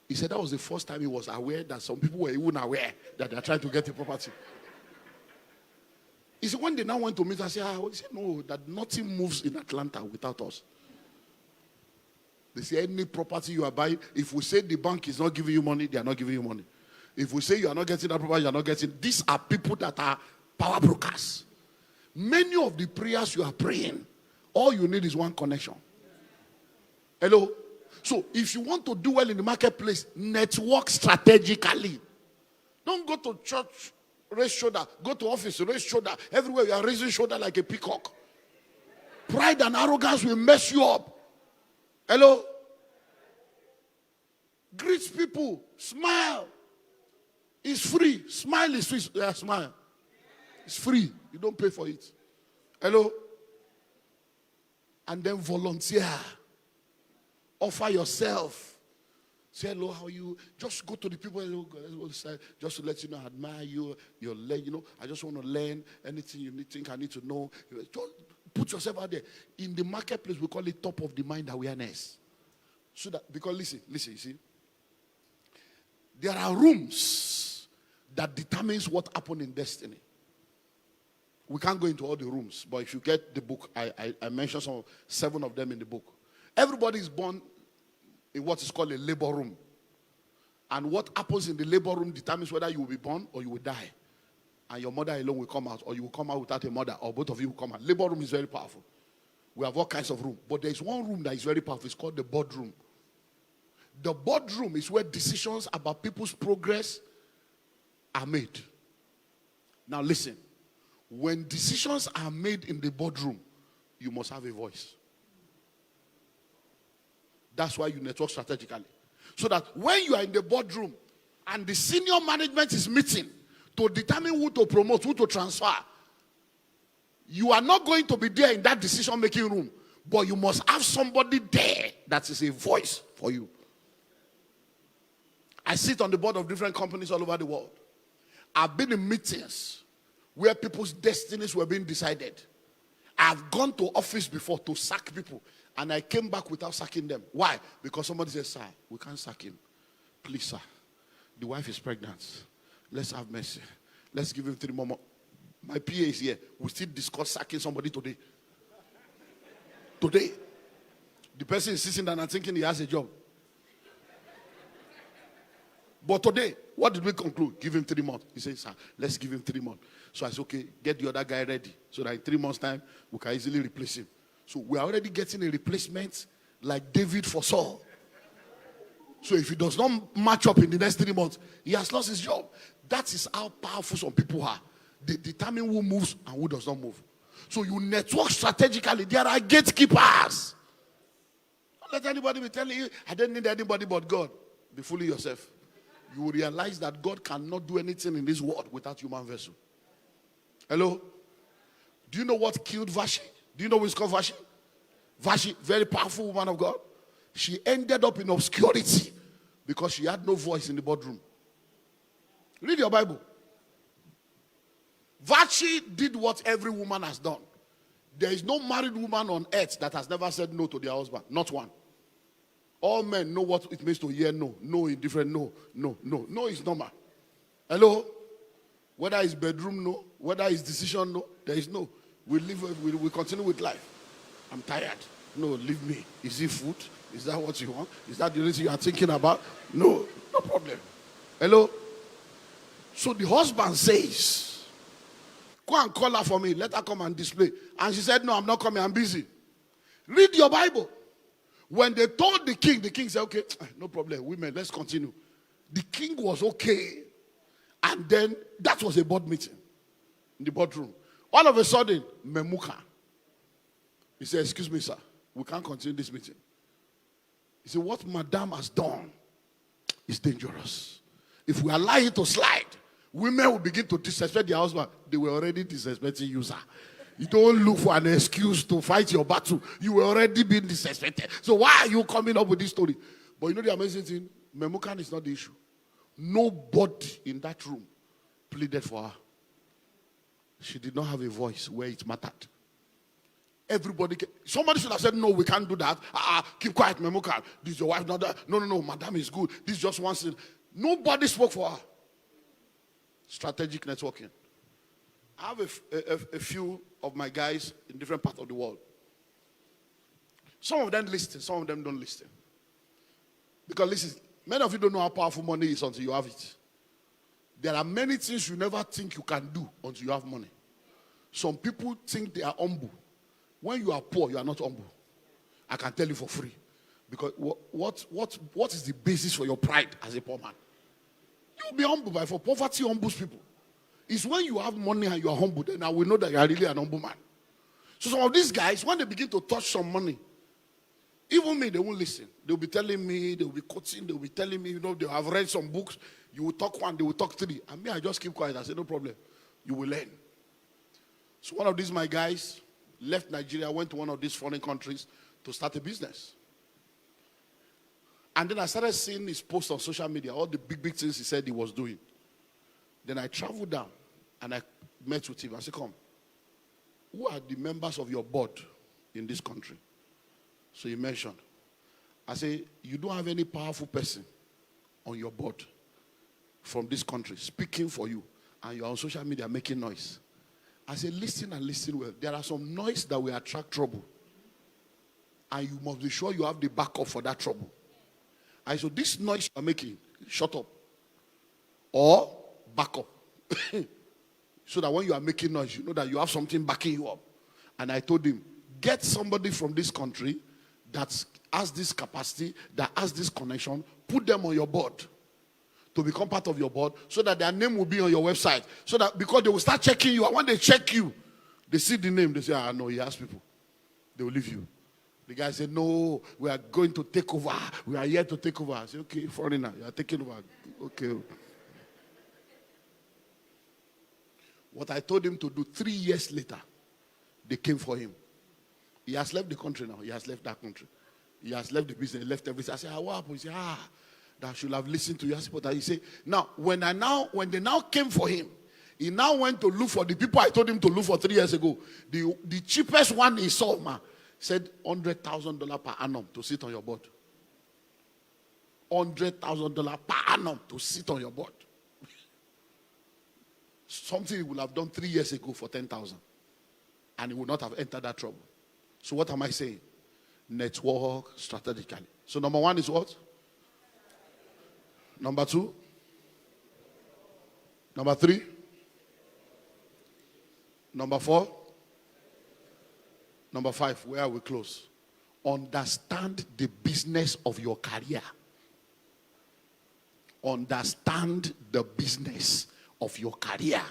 He said that was the first time he was aware that some people were even aware that they are trying to get the property. He said, when they now went to meet, I said, he said, no, that nothing moves in Atlanta without us. They say any property you are buying, if we say the bank is not giving you money, they are not giving you money. If we say you are not getting that property, you are not getting. These are people that are power brokers. Many of the prayers you are praying, all you need is one connection. Hello? So if you want to do well in the marketplace, network strategically. Don't go to church, raise shoulder. Go to office, raise shoulder. Everywhere you are raising shoulder like a peacock. Pride and arrogance will mess you up. Hello? Greet people. Smile. It's free. Smile is free. Yeah, smile. It's free. You don't pay for it. Hello? And then volunteer. Offer yourself. Say hello, how are you? Just go to the people. Hello, just to let you know, I admire you. You're learning. You know, I just want to learn anything you think I need to know. Just put yourself out there. In the marketplace, we call it top of the mind awareness. So that, because listen, you see, there are rooms that determines what happened in destiny. We can't go into all the rooms, but if you get the book, I mentioned 7 of them in the book. Everybody is born in what is called a labor room. And what happens in the labor room determines whether you will be born or you will die. And your mother alone will come out, or you will come out without a mother, or both of you will come out. Labor room is very powerful. We have all kinds of rooms. But there is one room that is very powerful. It's called the boardroom. The boardroom is where decisions about people's progress are made. Now listen. When decisions are made in the boardroom, you must have a voice. That's why you network strategically. So that when you are in the boardroom and the senior management is meeting to determine who to promote, who to transfer, you are not going to be there in that decision-making room, but you must have somebody there that is a voice for you. I sit on the board of different companies all over the world. I've been in meetings where people's destinies were being decided. I've gone to office before to sack people, and I came back without sacking them. Why? Because somebody said, sir, we can't sack him. Please, sir, the wife is pregnant. Let's have mercy. Let's give him 3 more months. My PA is here. We still discuss sacking somebody today. Today. The person is sitting down and thinking he has a job. But today, what did we conclude? Give him 3 months. He says, sir, let's give him 3 months. So I said, okay, get the other guy ready. So that in 3 months' time, we can easily replace him. So we are already getting a replacement like David for Saul. So if he does not match up in the next 3 months, he has lost his job. That is how powerful some people are. They determine who moves and who does not move. So you network strategically. There are gatekeepers. Don't let anybody be telling you, I don't need anybody but God. Be fooling yourself. You will realize that God cannot do anything in this world without human vessel. Hello? Do you know what killed Vashti? Do you know who is called Vashti? Vashti, very powerful woman of God. She ended up in obscurity because she had no voice in the boardroom. Read your Bible. Vashti did what every woman has done. There is no married woman on earth that has never said no to their husband. Not one. All men know what it means to hear no. No in different no. No. No is normal. Hello? Whether it's bedroom no, whether it's decision no, there is no. We continue with life. I'm tired. No, leave me. Is it food? Is that what you want? Is that the reason you are thinking about? No problem. Hello? So the husband says, go and call her for me. Let her come and display. And she said, no, I'm not coming. I'm busy. Read your Bible. When they told the king said, okay, no problem. Women, let's continue. The king was okay. And then that was a board meeting in the boardroom. All of a sudden, Memuka. He said, excuse me, sir. We can't continue this meeting. He said, what madam has done is dangerous. If we allow it to slide, women will begin to disrespect their husband. They were already disrespecting you, sir. You don't look for an excuse to fight your battle. You were already being disrespected. So why are you coming up with this story? But you know the amazing thing? Memukan is not the issue. Nobody in that room pleaded for her. She did not have a voice where it mattered. Somebody should have said, no, we can't do that. Keep quiet, Memukan. This is your wife, not that. No, madam is good. This is just one thing. Nobody spoke for her. Strategic networking. I have a few of my guys in different parts of the world. Some of them listen, some of them don't listen. Because listen, many of you don't know how powerful money is until you have it. There are many things you never think you can do until you have money. Some people think they are humble. When you are poor, you are not humble. I can tell you for free. Because what is the basis for your pride as a poor man? You'll be humble for poverty humbles people. It's when you have money and you are humble, then I will know that you are really an humble man. So some of these guys, when they begin to touch some money, even me, they won't listen. They'll be telling me, they'll be quoting, they'll be telling me, they'll have read some books. You will talk one, they will talk three. And me, I just keep quiet. I say, no problem. You will learn. So one of these, my guys, left Nigeria, went to one of these foreign countries to start a business. And then I started seeing his posts on social media, all the big things he said he was doing. Then I traveled down and I met with him. I said, come, who are the members of your board in this country? So he mentioned. I say, you don't have any powerful person on your board from this country speaking for you, and you're on social media making noise. I say, listen and listen well. There are some noise that will attract trouble, and you must be sure you have the backup for that trouble. I said, this noise you're making, shut up or back up. So that when you are making noise, you know that you have something backing you up. And I told him, get somebody from this country that has this capacity, that has this connection, put them on your board to become part of your board so that their name will be on your website. So that because they will start checking you, and when they check you, they see the name, they say, no, he has people. They will leave you. The guy said, no, we are going to take over. We are here to take over. I said, okay, foreigner, you are taking over. Okay. What I told him to do 3 years later, they came for him. He has left the country now. He has left that country. He has left the business, left everything. I said, what happened? He said, that I should have listened to your support. He said, now, when they now came for him, he now went to look for the people I told him to look for 3 years ago. The cheapest one he saw, man, said $100,000 per annum to sit on your board. $100,000 per annum to sit on your board. Something he would have done 3 years ago for 10,000, and he would not have entered that trouble. So what am I saying? Network strategically. So number one is what? Number two? Number three? Number four? Number five, where we close? Understand the business of your career. Understand the business of your career.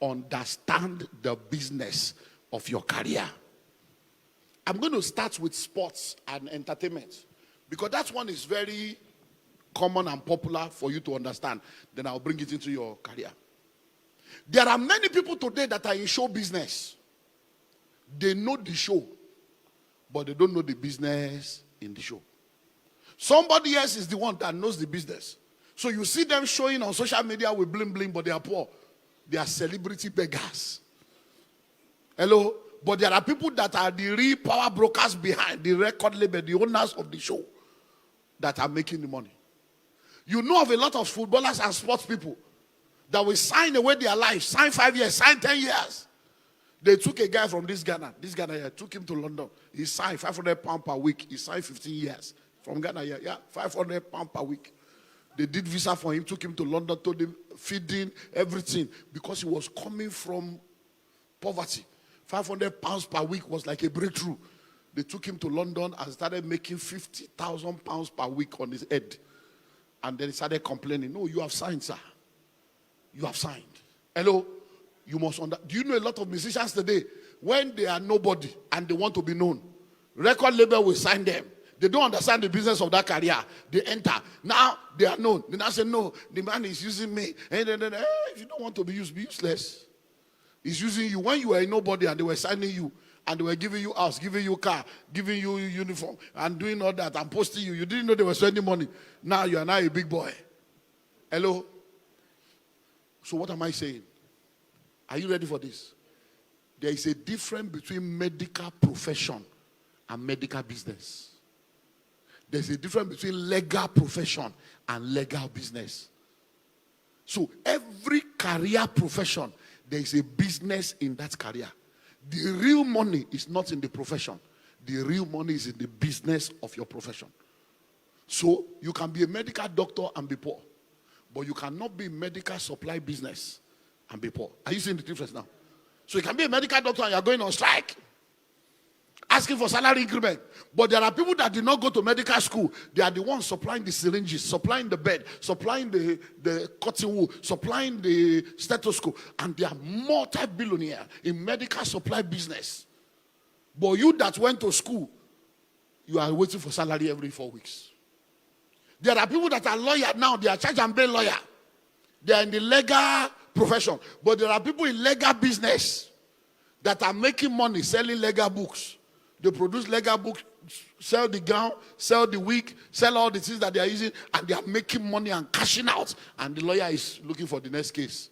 Understand the business of your career. I'm going to start with sports and entertainment because that one is very common and popular for you to understand. Then I'll bring it into your career. There are many people today that are in show business. They know the show, but they don't know the business in the show. Somebody else is the one that knows the business. So you see them showing on social media with bling bling, but they are poor. They are celebrity beggars. Hello? But there are people that are the real power brokers behind the record label, the owners of the show, that are making the money. You know of a lot of footballers and sports people that will sign away their life, sign 5 years, sign 10 years. They took a guy from this Ghana here, took him to London. He signed £500 per week. He signed 15 years. From Ghana here, yeah, £500 per week. They did visa for him, took him to London, told him feeding, everything, because he was coming from poverty. £500 per week was like a breakthrough. They took him to London and started making £50,000 per week on his head. And then he started complaining, no, you have signed, sir. You have signed. Hello? You must understand. Do you know a lot of musicians today, when they are nobody and they want to be known, record label will sign them. They don't understand the business of that career. They enter. Now they are known. They now say, no, the man is using me. And then, if you don't want to be used, be useless. He's using you. When you were a nobody and they were signing you, and they were giving you house, giving you car, giving you uniform, and doing all that, and posting you. You didn't know they were spending money. Now you are now a big boy. Hello? So what am I saying? Are you ready for this? There is a difference between medical profession and medical business. There's a difference between legal profession and legal business. So every career profession, there is a business in that career. The real money is not in the profession. The real money is in the business of your profession. So you can be a medical doctor and be poor. But you cannot be medical supply business and be poor. Are you seeing the difference now? So you can be a medical doctor and you're going on strike. As asking for salary increment. But there are people that did not go to medical school. They are the ones supplying the syringes, supplying the bed, supplying the cotton wool, supplying the stethoscope. And they are multi-billionaire in medical supply business. But you that went to school, you are waiting for salary every 4 weeks. There are people that are lawyers now. They are charge and bail lawyer. They are in the legal profession. But there are people in legal business that are making money selling legal books. They produce legal books, sell the gown, sell the wig, sell all the things that they are using, and they are making money and cashing out. And the lawyer is looking for the next case.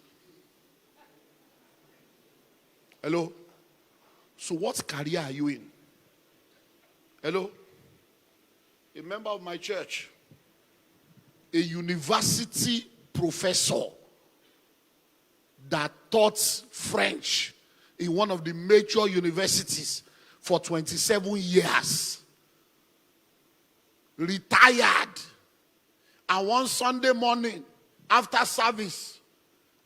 Hello? So what career are you in? Hello? A member of my church, a university professor that taught French in one of the major universities for 27 years, retired. And one Sunday morning after service,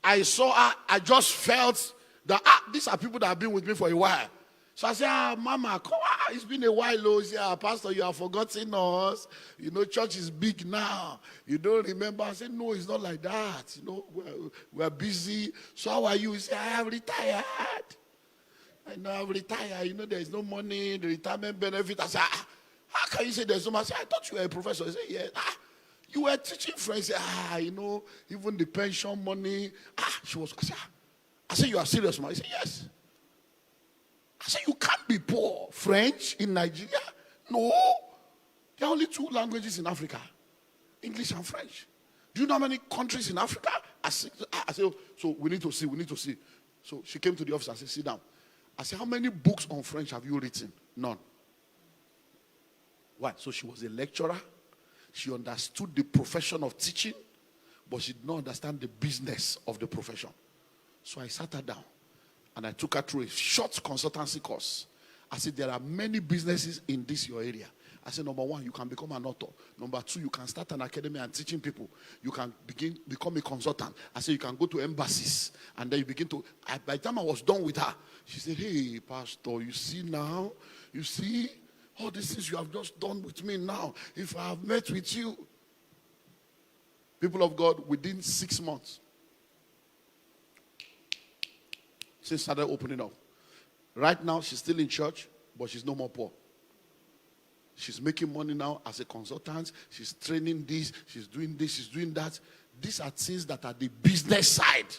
I saw her. I just felt that these are people that have been with me for a while. So I said, Mama, come on. It's been a while. Oh, yeah, Pastor, you have forgotten us. You know, church is big now. You don't remember. I said, no, it's not like that. You know, we're busy. So how are you? He said, I have retired. I know I've retired. You know, there's no money, the retirement benefit. I said, how can you say there's no money? I said, I thought you were a professor. He said, yes. You were teaching French. I said, you know, even the pension money. I said, you are serious, man? He said, yes. I said, you can't be poor. French in Nigeria? No. There are only 2 languages in Africa. English and French. Do you know how many countries in Africa? I said, so we need to see. So she came to the office and said, sit down. I said, how many books on French have you written? None. Why? So she was a lecturer. She understood the profession of teaching, but she did not understand the business of the profession. So I sat her down. And I took her through a short consultancy course. I said, there are many businesses in this your area. I said, number 1, you can become an author. Number 2, you can start an academy and teaching people. You can become a consultant. I said, you can go to embassies. And then you begin to, by the time I was done with her, she said, hey, Pastor, you see now? You see? All these things you have just done with me now. If I have met with you. People of God, within 6 months, she started opening up. Right now, she's still in church, but she's no more poor. She's making money now as a consultant. She's training this, she's doing that. These are things that are the business side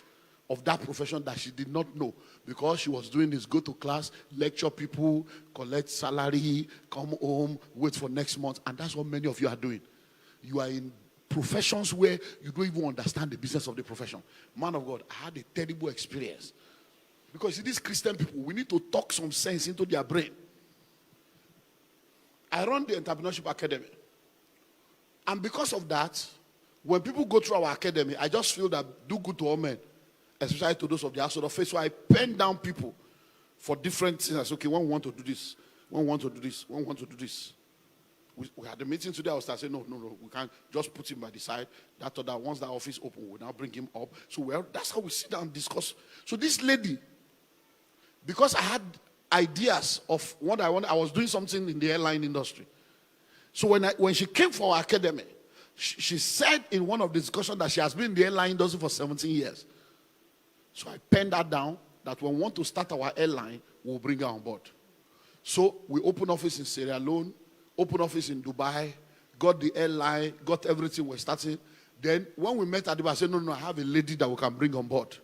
of that profession that she did not know. Because she was doing this, go to class, lecture people, collect salary, come home, wait for next month. And that's what many of you are doing. You are in professions where you don't even understand the business of the profession. Man of God, I had a terrible experience. Because these Christian people, we need to talk some sense into their brain. I run the Entrepreneurship Academy. And because of that, when people go through our academy, I just feel that do good to all men, especially to those of their sort of faith. So I pen down people for different things. I said, okay, when we want to do this, when we want to do this, when we want to do this. We had a meeting today. I was saying, no, we can't just put him by the side. That or that, once that office open, we'll now bring him up. So that's how we sit down and discuss. So this lady, because I had ideas of what I wanted, I was doing something in the airline industry. So when she came for our academy, she said in one of the discussions that she has been in the airline industry for 17 years. So I penned that down, that when we want to start our airline, we'll bring her on board. So we opened office in Sierra Leone, opened office in Dubai, got the airline, got everything we're starting. Then when we met at Dubai, I said, no, I have a lady that we can bring on board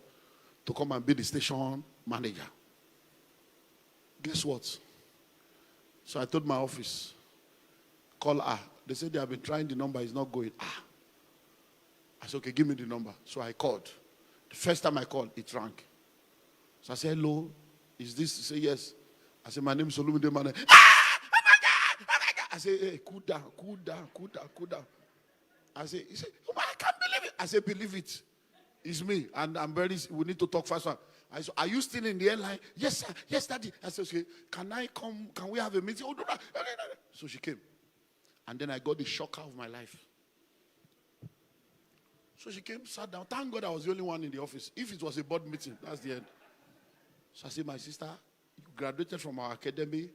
to come and be the station manager. Guess what? So I told my office, call her. They said they have been trying the number, it's not going. I said, okay, give me the number. So I called. The first time I called, it rang. So I said, hello, is this? He said, yes. I said, my name is Olumide Emmanuel. Oh my God. I said, hey, cool down. I said, he said, oh my, I can't believe it. I said, believe it. It's me. And we need to talk faster. I said, are you still in the airline? Yes, sir. Yes, daddy. I said, okay, can I come? Can we have a meeting? Oh, no. So she came. And then I got the shocker of my life. So she came, sat down. Thank God I was the only one in the office. If it was a board meeting, that's the end. So I said, my sister, you graduated from our academy.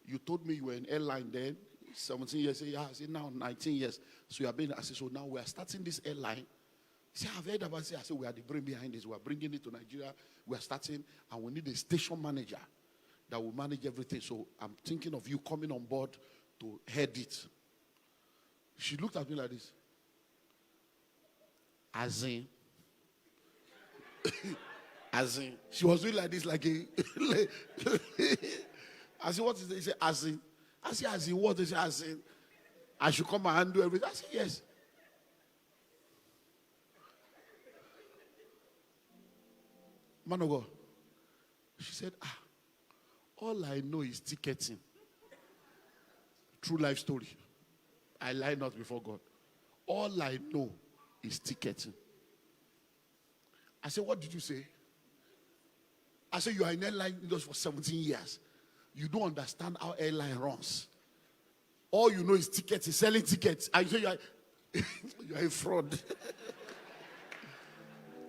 You told me you were in airline then, 17 years. I said, yeah. I said, now 19 years. So you have been, I said, so now we are starting this airline. He said, I've heard about it. I said, we are the brain behind this. We are bringing it to Nigeria. We are starting, and we need a station manager that will manage everything. So I'm thinking of you coming on board to head it. She looked at me like this. As in, she was doing like this, like a. I said, what is it? He said, as in. I said, as in what? He said, as in, I should come and handle everything. I said, yes. Man of God. She said, all I know is ticketing. True life story. I lie not before God. All I know is ticketing. I said, what did you say? I said, you are in airline industry for 17 years. You don't understand how airline runs. All you know is ticketing, selling tickets. I say you are, you are a fraud.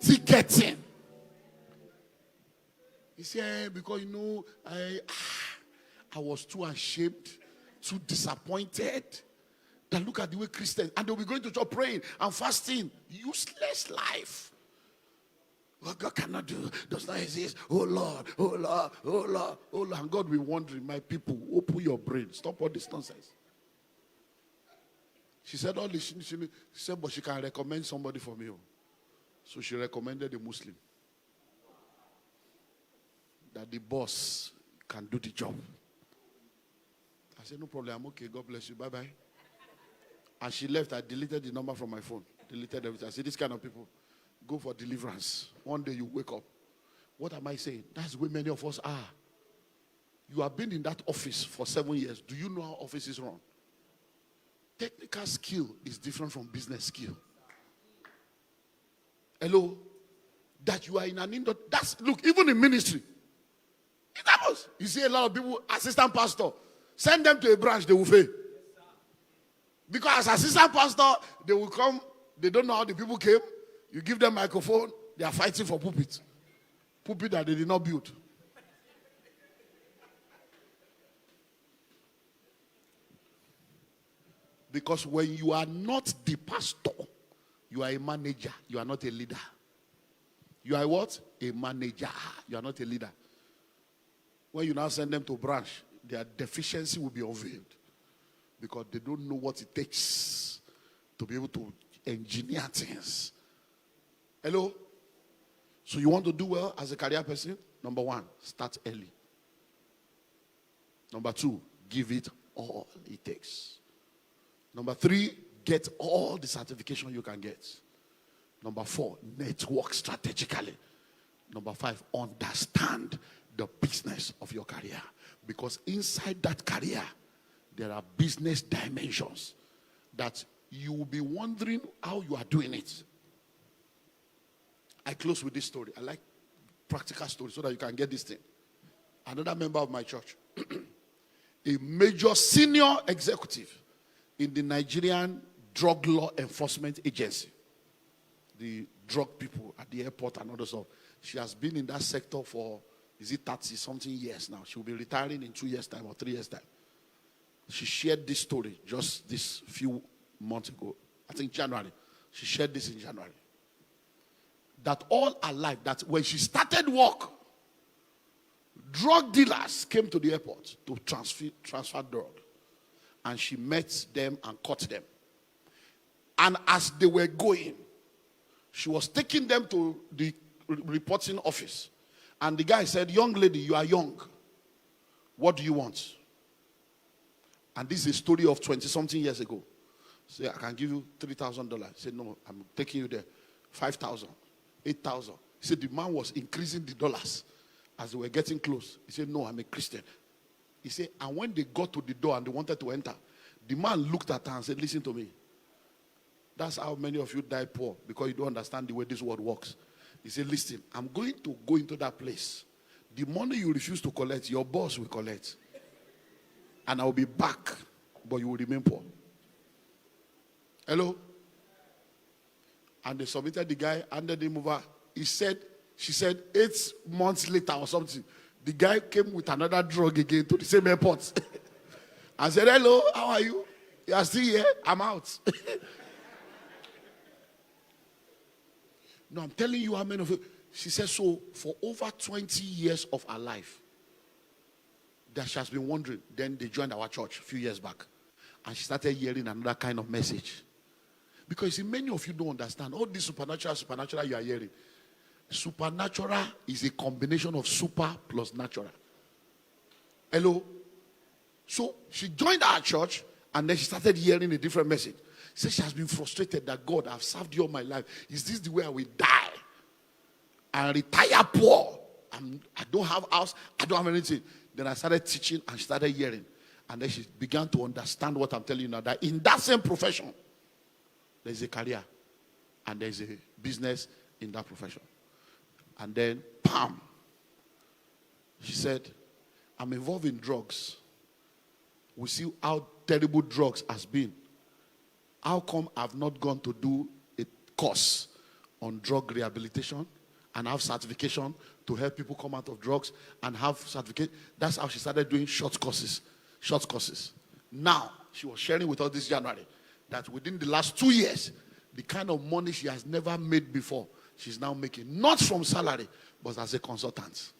Ticketing. He said, because you know, I was too ashamed, too disappointed. That look at the way Christians, and they'll be going to church praying and fasting. Useless life. What God cannot do does not exist. Oh Lord, oh Lord, oh Lord, oh Lord. And God will be wondering, my people, open your brain. Stop all this nonsense. She said all this. She said, but she can recommend somebody for me. So she recommended a Muslim. That the boss can do the job. I said, no problem, I'm okay. God bless you. Bye-bye. And she left. I deleted the number from my phone. Deleted everything. I said, this kind of people, go for deliverance. One day you wake up. What am I saying? That's where many of us are. You have been in that office for 7 years. Do you know how offices run? Technical skill is different from business skill. Hello? That you are in an industry. That's, look, even in ministry. It happens. You see a lot of people, assistant pastor, send them to a branch, they will fail. Because as assistant pastor, they will come, they don't know how the people came. You give them microphone, they are fighting for pulpit. Pulpit that they did not build. Because when you are not the pastor, you are a manager. You are not a leader. You are what? A manager. You are not a leader. When you now send them to branch, their deficiency will be unveiled. Because they don't know what it takes to be able to engineer things. Hello? So you want to do well as a career person? Number one, start early. Number two, give it all it takes. Number three, get all the certification you can get. Number four, network strategically. Number five, understand the business of your career. Because inside that career, there are business dimensions that you will be wondering how you are doing it. I close with this story. I like practical stories so that you can get this thing. Another member of my church, a major senior executive in the Nigerian Drug Law Enforcement Agency, the drug people at the airport and other stuff. She has been in that sector for, 30-something years now. She will be retiring in 2 years' time or 3 years' time. She shared this story just this few months ago. I think January. She shared this in January. That all her life, that when she started work, drug dealers came to the airport to transfer drug. And she met them and caught them. And as they were going, she was taking them to the reporting office. And the guy said, young lady, you are young. What do you want? And this is a story of 20-something years ago. Say, I can give you $3,000. He said, no, I'm taking you there. 5,000, 8,000. He said, the man was increasing the dollars as they were getting close. He said, no, I'm a Christian. He said, and when they got to the door and they wanted to enter, the man looked at her and said, listen to me. That's how many of you die poor, because you don't understand the way this world works. He said, listen, I'm going to go into that place. The money you refuse to collect, your boss will collect. And I'll be back, but you will remain poor. Hello? And they submitted the guy, handed him over. She said 8 months later or something, the guy came with another drug again to the same airport. I said, hello, how are you? You are still here? I'm out. No, I'm telling you how many of you. She said, so for over 20 years of her life, that she has been wondering. Then they joined our church a few years back. And she started hearing another kind of message. Because see, many of you don't understand. All this supernatural you are hearing. Supernatural is a combination of super plus natural. Hello? So she joined our church and then she started hearing a different message. She said she has been frustrated that God, I've served you all my life. Is this the way I will die? I retire poor. I don't have house. I don't have anything. Then I started teaching and she started hearing. And then she began to understand what I'm telling you now. That in that same profession, there's a career. And there's a business in that profession. And then, bam. She said, I'm involved in drugs. We see how terrible drugs has been. How come I've not gone to do a course on drug rehabilitation and have certification to help people come out of drugs and have certificate? That's how she started doing short courses. Now, she was sharing with us this January that within the last 2 years, the kind of money she has never made before, she's now making. Not from salary, but as a consultant.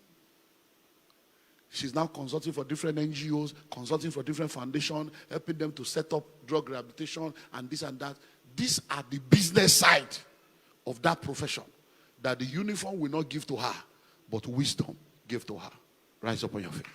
She's now consulting for different NGOs, consulting for different foundations, helping them to set up drug rehabilitation and this and that. These are the business side of that profession that the uniform will not give to her, but wisdom give to her. Rise up on your feet.